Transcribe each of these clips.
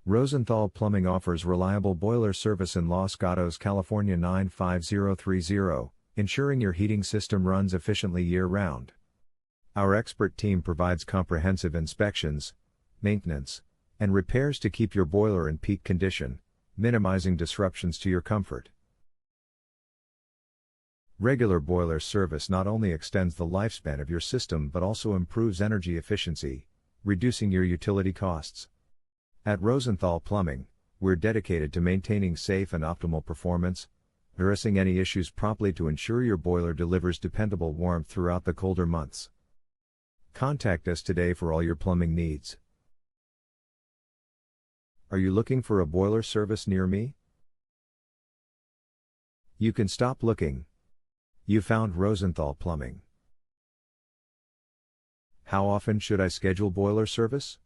Rosenthal Plumbing offers reliable boiler service in Los Gatos, California 95030, ensuring your heating system runs efficiently year-round. Our expert team provides comprehensive inspections, maintenance, and repairs to keep your boiler in peak condition, minimizing disruptions to your comfort. Regular boiler service not only extends the lifespan of your system but also improves energy efficiency, reducing your utility costs. At Rosenthal Plumbing, we're dedicated to maintaining safe and optimal performance, addressing any issues promptly to ensure your boiler delivers dependable warmth throughout the colder months. Contact us today for all your plumbing needs. Are you looking for a boiler service near me? You can stop looking. You found Rosenthal Plumbing. How often should I schedule boiler service?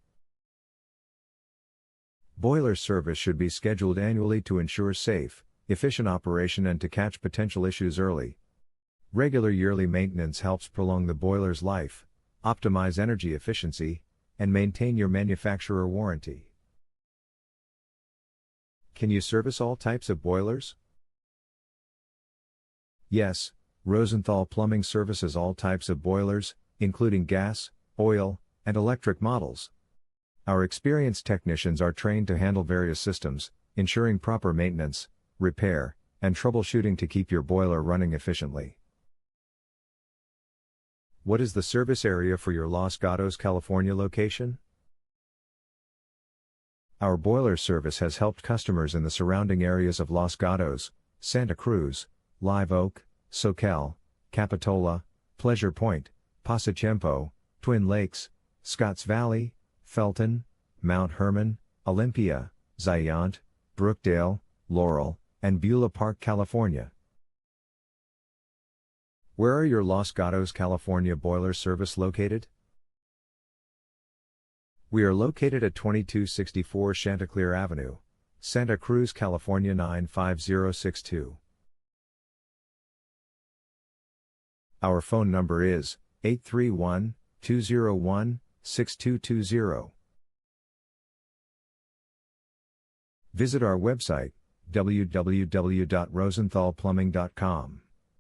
Boiler service should be scheduled annually to ensure safe, efficient operation and to catch potential issues early. Regular yearly maintenance helps prolong the boiler's life, optimize energy efficiency, and maintain your manufacturer warranty. Can you service all types of boilers? Yes, Rosenthal Plumbing services all types of boilers, including gas, oil, and electric models. Our experienced technicians are trained to handle various systems, ensuring proper maintenance, repair, and troubleshooting to keep your boiler running efficiently. What is the service area for your Los Gatos, California location? Our boiler service has helped customers in the surrounding areas of Los Gatos, Santa Cruz, Live Oak, Soquel, Capitola, Pleasure Point, Pasatiempo, Twin Lakes, Scotts Valley, Felton, Mount Hermon, Olympia, Zayant, Brookdale, Laurel, and Beulah Park, California. Where are your Los Gatos, California boiler service located? We are located at 2264 Chanticleer Avenue, Santa Cruz, California 95062. Our phone number is 831-201-6220. Visit our website, www.rosenthalplumbing.com.